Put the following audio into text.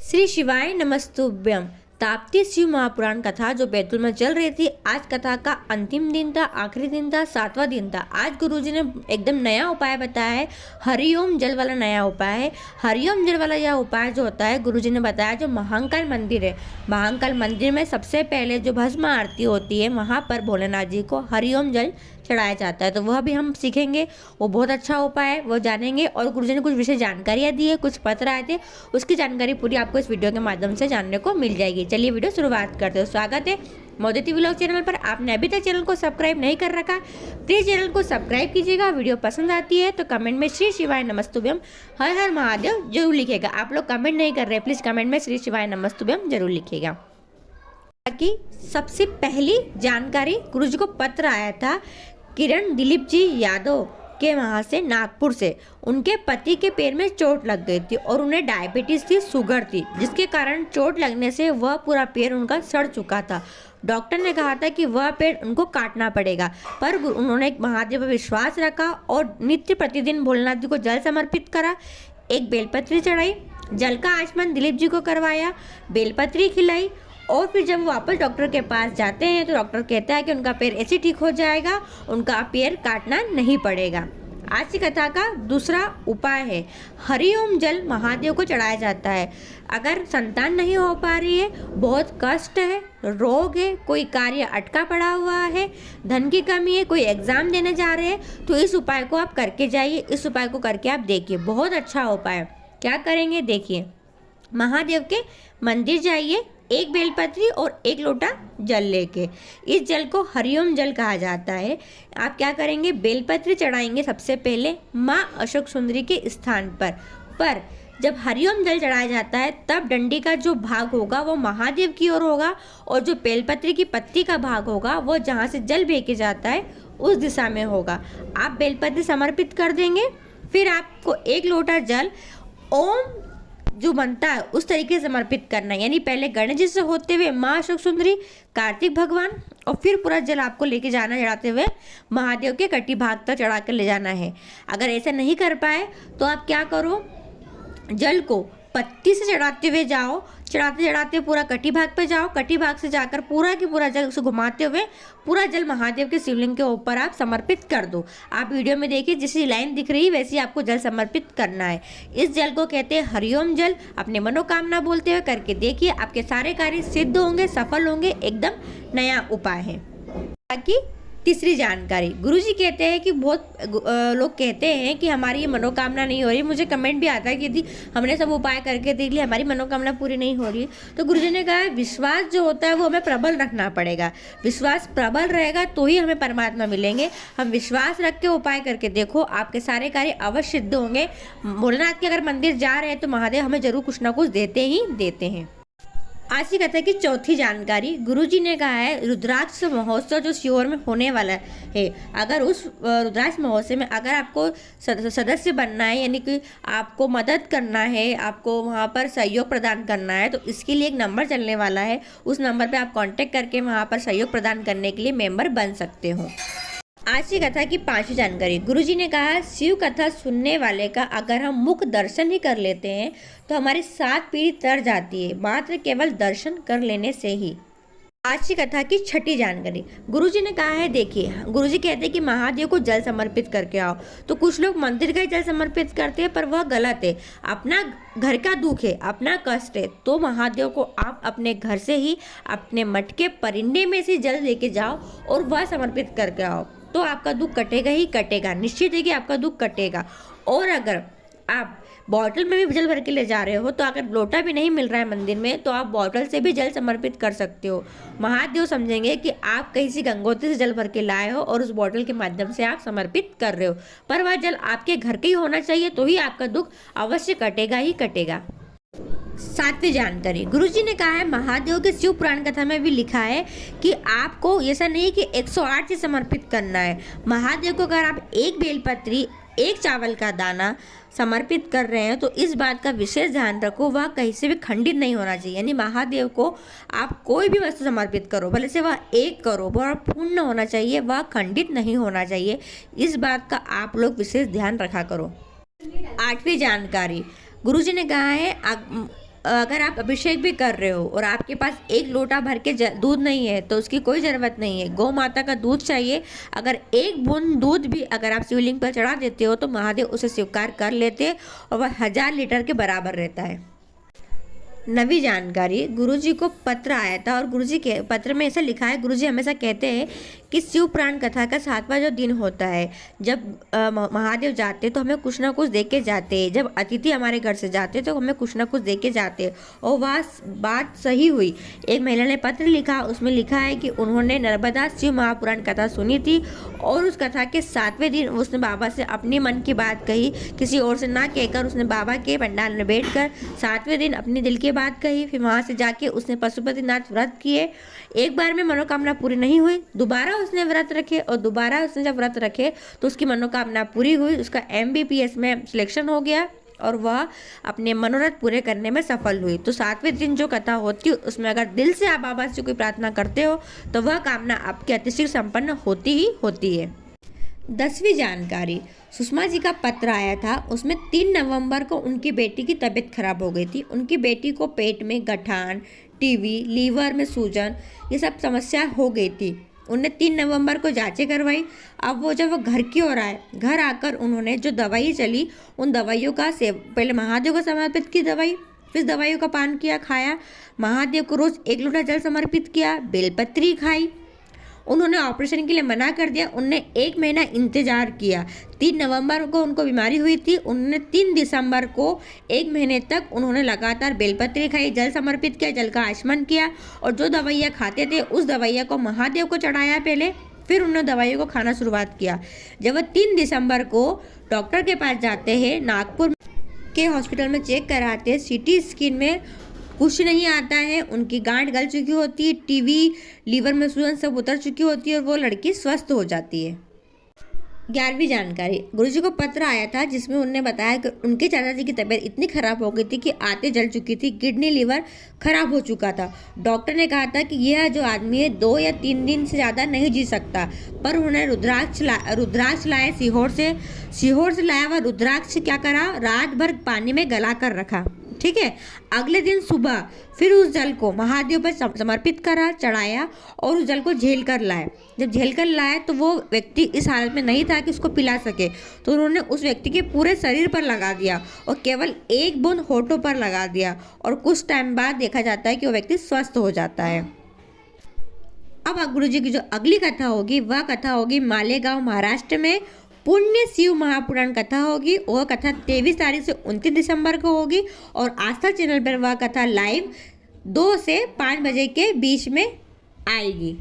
श्री शिवाय नमस्तुभ्यम। ताप्ती शिव महापुराण कथा जो बैतूल में चल रही थी, आज कथा का अंतिम दिन था, आखिरी दिन था, 7वां दिन था। आज गुरुजी ने एकदम नया उपाय बताया है, हरिओम जल वाला नया उपाय है। हरिओम जल वाला यह उपाय जो होता है, गुरुजी ने बताया जो महाकाल मंदिर है, महाकाल मंदिर में सबसे पहले जो भस्म आरती होती है, वहाँ पर भोलेनाथ जी को हरिओम जल चढ़ाया जाता है। तो वह भी हम सीखेंगे, वो बहुत अच्छा उपाय है, वो जानेंगे। और गुरुजी ने कुछ विशेष जानकारियाँ दी है, कुछ पत्र आए थे, उसकी जानकारी पूरी आपको इस वीडियो के माध्यम से जानने को मिल जाएगी। चलिए वीडियो शुरुआत करते हो। स्वागत है मोदी टी व्लॉग चैनल पर। आपने अभी तक चैनल को सब्सक्राइब नहीं कर रखा, प्लीज चैनल को सब्सक्राइब कीजिएगा। वीडियो पसंद आती है तो कमेंट में श्री शिवाय नमस्तुभ्यम हर हर महादेव जरूर लिखेगा। आप लोग कमेंट नहीं कर रहे, प्लीज कमेंट में श्री शिवाय नमस्तुभ्यम जरूर लिखेगा। ताकि सबसे पहली जानकारी, गुरुजी को पत्र आया था किरण दिलीप जी यादव के वहाँ से, नागपुर से। उनके पति के पैर में चोट लग गई थी और उन्हें डायबिटीज थी, शुगर थी, जिसके कारण चोट लगने से वह पूरा पैर उनका सड़ चुका था। डॉक्टर ने कहा था कि वह पेड़ उनको काटना पड़ेगा, पर उन्होंने महादेव पर विश्वास रखा और नित्य प्रतिदिन भोलेनाथ जी को जल समर्पित करा। एक बेलपत्री चढ़ाई, जल का आचमन दिलीप जी को करवाया, बेलपत्री खिलाई और फिर जब वापस डॉक्टर के पास जाते हैं तो डॉक्टर कहता है कि उनका पैर ऐसे ठीक हो जाएगा, उनका पैर काटना नहीं पड़ेगा। आज की कथा का दूसरा उपाय है, हरिओम जल महादेव को चढ़ाया जाता है। अगर संतान नहीं हो पा रही है, बहुत कष्ट है, रोग है, कोई कार्य अटका पड़ा हुआ है, धन की कमी है, कोई एग्जाम देने जा रहे हैं, तो इस उपाय को आप करके जाइए। इस उपाय को करके आप देखिए, बहुत अच्छा उपाय। क्या करेंगे देखिए, महादेव के मंदिर जाइए, एक बेलपत्री और एक लोटा जल लेके, इस जल को हरिओम जल कहा जाता है। आप क्या करेंगे, बेलपत्री चढ़ाएंगे सबसे पहले माँ अशोक सुंदरी के स्थान पर जब हरिओम जल चढ़ाया जाता है तब डंडी का जो भाग होगा वो महादेव की ओर होगा और जो बेलपत्री की पत्ती का भाग होगा वो जहाँ से जल फेंके जाता है उस दिशा में होगा। आप बेलपत्री समर्पित कर देंगे, फिर आपको एक लोटा जल ओम जो बनता है उस तरीके से समर्पित करना है। यानी पहले गणेश जी से होते हुए माँ अशोक सुंदरी, कार्तिक भगवान, और फिर पूरा जल आपको लेके जाना, चढ़ाते हुए महादेव के कटी भाग तक चढ़ा कर ले जाना है। अगर ऐसा नहीं कर पाए तो आप क्या करो, जल को पत्ती से चढ़ाते हुए जाओ, चढ़ाते चढ़ाते पूरा कटी भाग पे जाओ, कटी भाग से जाकर पूरा की पूरा जल से घुमाते हुए पूरा जल महादेव के शिवलिंग के ऊपर आप समर्पित कर दो। आप वीडियो में देखिए, जैसी लाइन दिख रही है वैसी आपको जल समर्पित करना है। इस जल को कहते हैं हरिओम जल। अपने मनोकामना बोलते हुए करके देखिए, आपके सारे कार्य सिद्ध होंगे, सफल होंगे। एकदम नया उपाय है। ताकि तीसरी जानकारी, गुरुजी कहते हैं कि बहुत लोग कहते हैं कि हमारी ये मनोकामना नहीं हो रही। मुझे कमेंट भी आता है कि यदि हमने सब उपाय करके देख लिया, हमारी मनोकामना पूरी नहीं हो रही। तो गुरुजी ने कहा विश्वास जो होता है वो हमें प्रबल रखना पड़ेगा। विश्वास प्रबल रहेगा तो ही हमें परमात्मा मिलेंगे। हम विश्वास रख के उपाय करके देखो, आपके सारे कार्य अवश्य सिद्ध होंगे। भोलेनाथ के अगर मंदिर जा रहे हैं तो महादेव हमें जरूर कुछ ना कुछ देते ही देते हैं। आज की कथा की चौथी जानकारी, गुरुजी ने कहा है रुद्राक्ष महोत्सव जो सीहोर में होने वाला है, अगर उस रुद्राक्ष महोत्सव में अगर आपको सदस्य बनना है, यानी कि आपको मदद करना है, आपको वहाँ पर सहयोग प्रदान करना है, तो इसके लिए एक नंबर चलने वाला है। उस नंबर पे आप कांटेक्ट करके वहाँ पर सहयोग प्रदान करने के लिए मेंबर बन सकते हो। आज की कथा की पांचवी जानकारी, गुरुजी ने कहा शिव कथा सुनने वाले का अगर हम मुख दर्शन ही कर लेते हैं तो हमारी 7 पीढ़ी तर जाती है, मात्र केवल दर्शन कर लेने से ही। आज की कथा की छठी जानकारी, गुरुजी ने कहा है, देखिए गुरुजी कहते हैं कि महादेव को जल समर्पित करके आओ। तो कुछ लोग मंदिर का ही जल समर्पित करते हैं, पर वह गलत है। अपना घर का दुख है, अपना कष्ट है, तो महादेव को आप अपने घर से ही, अपने मठ के परिंदे में से जल लेके जाओ और वह समर्पित करके आओ, तो आपका दुख कटेगा ही कटेगा, निश्चित है कि आपका दुख कटेगा। और अगर आप बॉटल में भी जल भर के ले जा रहे हो, तो अगर लोटा भी नहीं मिल रहा है मंदिर में, तो आप बॉटल से भी जल समर्पित कर सकते हो। महादेव समझेंगे कि आप कहीं से गंगोत्री से जल भर के लाए हो और उस बॉटल के माध्यम से आप समर्पित कर रहे हो, पर वह जल आपके घर के ही होना चाहिए, तो ही आपका दुख अवश्य कटेगा ही कटेगा। 7वीं जानकारी, गुरुजी ने कहा है महादेव के शिव पुराण कथा में भी लिखा है कि आपको ऐसा नहीं कि 108 से समर्पित करना है। महादेव को अगर आप एक बेलपत्री, एक चावल का दाना समर्पित कर रहे हैं तो इस बात का विशेष ध्यान रखो, वह कहीं से भी खंडित नहीं होना चाहिए। यानी महादेव को आप कोई भी वस्तु समर्पित करो, भले से वह एक करो, वह पूर्ण होना चाहिए, वह खंडित नहीं होना चाहिए। इस बात का आप लोग विशेष ध्यान रखा करो। 8वीं जानकारी, गुरुजी ने कहा है अगर आप अभिषेक भी कर रहे हो और आपके पास एक लोटा भर के दूध नहीं है तो उसकी कोई ज़रूरत नहीं है, गौ माता का दूध चाहिए। अगर एक बूंद दूध भी अगर आप शिवलिंग पर चढ़ा देते हो तो महादेव उसे स्वीकार कर लेते हैं और वह 1000 लीटर के बराबर रहता है। नवी जानकारी, गुरुजी को पत्र आया था और गुरुजी के पत्र में ऐसा लिखा है, गुरुजी हमेशा कहते हैं कि शिव पुराण कथा का 7वां जो दिन होता है, जब महादेव जाते तो हमें कुछ ना कुछ दे के जाते हैं। जब अतिथि हमारे घर से जाते तो हमें कुछ ना कुछ दे के जाते हैं और वह बात सही हुई। एक महिला ने पत्र लिखा, उसमें लिखा है कि उन्होंने नर्मदा शिव महापुराण कथा सुनी थी और उस कथा के 7वें दिन उसने बाबा से अपनी मन की बात कही, किसी और से ना कहकर उसने बाबा के पंडाल में बैठकर 7वें दिन अपनी दिल की बात कही। फिर वहाँ से जाके उसने पशुपतिनाथ व्रत किए। एक बार में मनोकामना पूरी नहीं हुई, दोबारा उसने व्रत रखे और दोबारा उसने जब व्रत रखे तो उसकी मनोकामना पूरी हुई। उसका MBBS में सिलेक्शन हो गया और वह अपने मनोरथ पूरे करने में सफल हुई। तो 7वें दिन जो कथा होती है उसमें अगर दिल से आप बाबा से कोई प्रार्थना करते हो तो वह कामना आपकी अतिशीघ्र संपन्न होती ही होती है। 10वीं जानकारी, सुषमा जी का पत्र आया था, उसमें 3 नवंबर को उनकी बेटी की तबीयत खराब हो गई थी। उनकी बेटी को पेट में गठान, टीबी, लीवर में सूजन, ये सब समस्या हो गई थी। उन्होंने 3 नवंबर को जांचें करवाई। अब वो जब वो घर की ओर आए, घर आकर उन्होंने जो दवाई चली उन दवाइयों का पहले महादेव को समर्पित की दवाई, फिर दवाइयों का पान किया, खाया। महादेव को रोज 1 लोटा जल समर्पित किया, बेलपत्री खाई। उन्होंने ऑपरेशन के लिए मना कर दिया। उन्होंने 1 महीना इंतजार किया। 3 नवंबर को उनको बीमारी हुई थी। उन्होंने 3 दिसंबर को 1 महीने तक उन्होंने लगातार बेलपत्री खाई, जल समर्पित किया, जल का आचमन किया और जो दवाइयाँ खाते थे उस दवाइयाँ को महादेव को चढ़ाया पहले, फिर उन्होंने दवाइयों को खाना शुरुआत किया। जब वह 3 दिसंबर को डॉक्टर के पास जाते हैं, नागपुर के हॉस्पिटल में चेक कराते हैं, CT स्कैन में कुछ नहीं आता है, उनकी गांठ गल चुकी होती है, टीबी, लीवर में सूजन सब उतर चुकी होती है और वो लड़की स्वस्थ हो जाती है। 11वीं जानकारी, गुरुजी को पत्र आया था जिसमें उन्होंने बताया कि उनके चाचा जी की तबीयत इतनी खराब हो गई थी कि आंतें जल चुकी थी, किडनी लीवर खराब हो चुका था। डॉक्टर ने कहा था कि यह जो आदमी है 2 या 3 दिन से ज़्यादा नहीं जी सकता, पर उन्होंने रुद्राक्ष लाए सीहोर से लाया हुआ रुद्राक्ष क्या करा, रात भर पानी में गला कर रखा। ठीक है, अगले दिन सुबह फिर उस जल को महादेव पर समर्पित करा, चढ़ाया और उस जल को झेल कर लाए। जब झेल कर लाए तो वो व्यक्ति इस हालत में नहीं था कि उसको पिला सके, तो उन्होंने उस व्यक्ति के पूरे शरीर पर लगा दिया और केवल 1 बूंद होठों पर लगा दिया और कुछ टाइम बाद देखा जाता है कि वो व्यक्ति स्वस्थ हो जाता है। अब गुरुजी की जो अगली कथा होगी वह कथा होगी मालेगांव महाराष्ट्र में पुण्य शिव महापुराण कथा होगी। वह कथा 23 तारीख से 29 दिसंबर को होगी और आस्था चैनल पर वह कथा लाइव 2 से 5 बजे के बीच में आएगी।